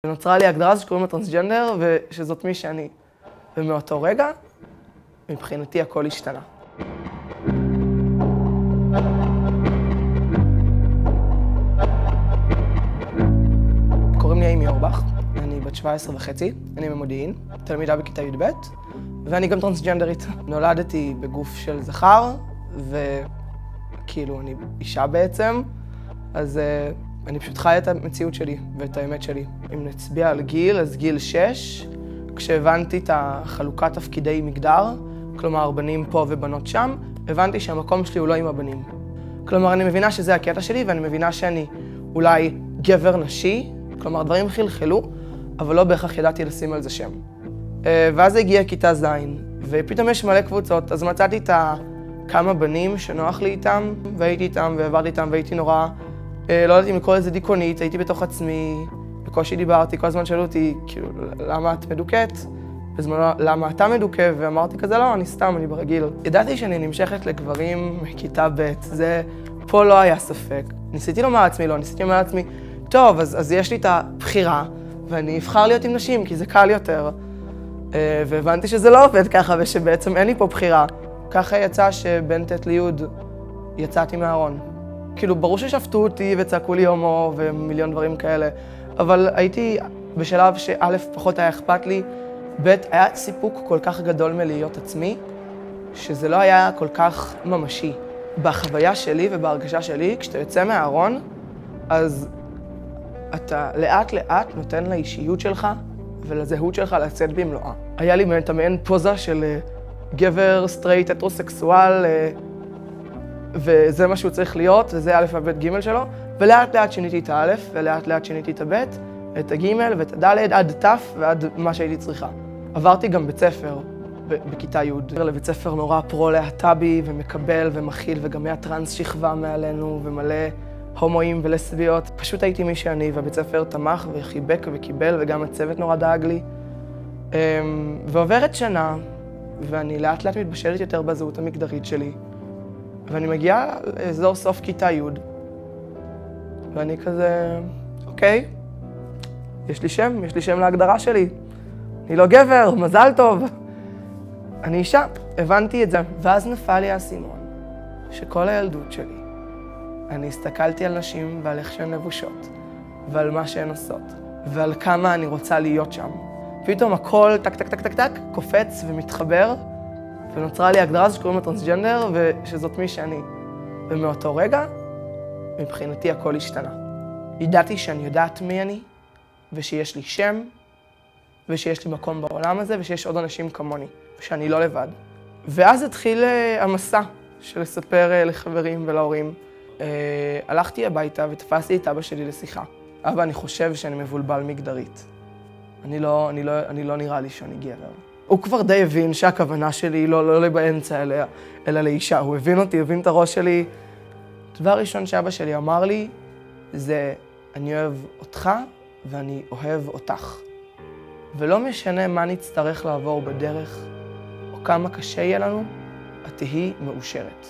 נוצרה לי הגדרה שקוראים לה טרנסג'נדר, ושזאת מי שאני. ומאותו רגע, מבחינתי הכל השתנה. קוראים לי אימי אורבך, אני בת 17 וחצי, אני ממודיעין, תלמידה בכיתה י"ב, ואני גם טרנסג'נדרית. נולדתי בגוף של זכר, וכאילו אני אישה בעצם, אז אני פשוט חי את המציאות שלי ואת האמת שלי. אם נצביע על גיל, אז גיל 6, כשהבנתי את החלוקת תפקידי מגדר, כלומר בנים פה ובנות שם, הבנתי שהמקום שלי הוא לא עם הבנים. כלומר, אני מבינה שזה הקטע שלי, ואני מבינה שאני אולי גבר נשי, כלומר דברים חלחלו, אבל לא בהכרח ידעתי לשים על זה שם. ואז הגיעה כיתה ז', ופתאום יש מלא קבוצות, אז מצאתי את כמה בנים שנוח לי איתם, והייתי איתם ועברתי איתם, והייתי נורא, לא יודעת אם לקרוא לזה דיכאונית, הייתי בתוך עצמי, בקושי דיברתי, כל הזמן שאלו אותי, כאילו, למה את מדוכאת? בזמנו, למה אתה מדוכא? ואמרתי כזה, לא, אני סתם, אני ברגיל. ידעתי שאני נמשכת לגברים מכיתה ב', זה, פה לא היה ספק. ניסיתי לומר לעצמי, לא, ניסיתי לומר לעצמי, טוב, אז יש לי את הבחירה, ואני אבחר להיות עם נשים, כי זה קל יותר. והבנתי שזה לא עובד ככה, ושבעצם אין לי פה בחירה. ככה יצא שבין ט' לי' יצאתי מהארון. כאילו, ברור ששפטו אותי וצעקו לי הומו ומיליון דברים כאלה, אבל הייתי בשלב שא' פחות היה אכפת לי, ב' היה סיפוק כל כך גדול מלהיות עצמי, שזה לא היה כל כך ממשי. בחוויה שלי ובהרגשה שלי, כשאתה יוצא מהארון, אז אתה לאט לאט נותן לאישיות שלך ולזהות שלך לצאת במלואה. היה לי מעין פוזה של גבר, סטרייט, הטרוסקסואל, וזה מה שהוא צריך להיות, וזה א' וב' ג' שלו, ולאט לאט שיניתי את הא', ולאט לאט שיניתי את הב', את הג' ואת הד' עד ת' ועד מה שהייתי צריכה. עברתי גם בית ספר בכיתה י', לבית ספר נורא פרו-להט"בי ומקבל ומכיל, וגם היה טרנס שכבה מעלינו ומלא הומואים ולסביות. פשוט הייתי מי שאני, והבית ספר תמך וחיבק וקיבל, וגם הצוות נורא דאג לי. ועוברת שנה, ואני לאט לאט מתבשלת יותר בזהות המגדרית שלי. ואני מגיעה לאזור סוף כיתה י', ואני כזה, אוקיי, יש לי שם להגדרה שלי. אני לא גבר, מזל טוב. אני אישה, הבנתי את זה. ואז נפל לי האסימון, שכל הילדות שלי, אני הסתכלתי על נשים ועל איך שהן לבושות, ועל מה שהן עושות, ועל כמה אני רוצה להיות שם. פתאום הכל טק טק טק טק טק קופץ ומתחבר, ונוצרה לי הגדרה שקוראים לה טרנסג'נדר, ושזאת מי שאני. ומאותו רגע, מבחינתי הכל השתנה. ידעתי שאני יודעת מי אני, ושיש לי שם, ושיש לי מקום בעולם הזה, ושיש עוד אנשים כמוני, ושאני לא לבד. ואז התחיל המסע של לספר לחברים ולהורים. הלכתי הביתה ותפסתי את אבא שלי לשיחה. אבא, אני חושב שאני מבולבל מגדרית. אני לא נראה לי שאני גבר. הוא כבר די הבין שהכוונה שלי לא באמצע אלא לאישה. הוא הבין אותי, הבין את הראש שלי. דבר ראשון שאבא שלי אמר לי, זה אני אוהב אותך ואני אוהב אותך. ולא משנה מה נצטרך לעבור בדרך, או כמה קשה יהיה לנו, את תהי מאושרת.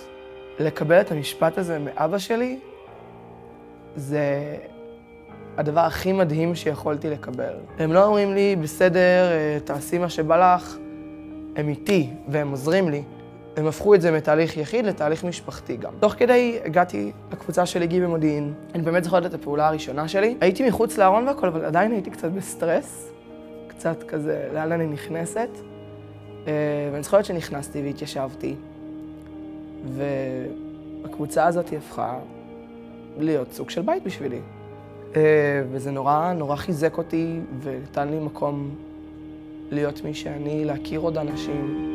לקבל את המשפט הזה מאבא שלי, זה הדבר הכי מדהים שיכולתי לקבל. הם לא אומרים לי, בסדר, תעשי מה שבא לך, הם איתי והם עוזרים לי. הם הפכו את זה מתהליך יחיד לתהליך משפחתי גם. תוך כדי הגעתי לקבוצה של איגי במודיעין. אני באמת זוכרת את הפעולה הראשונה שלי. הייתי מחוץ לארון והכל, אבל עדיין הייתי קצת בסטרס. קצת כזה, לאן אני נכנסת. ואני זוכרת שנכנסתי והתיישבתי. והקבוצה הזאת הפכה להיות סוג של בית בשבילי. וזה נורא חיזק אותי ונתן לי מקום להיות מי שאני, להכיר עוד אנשים.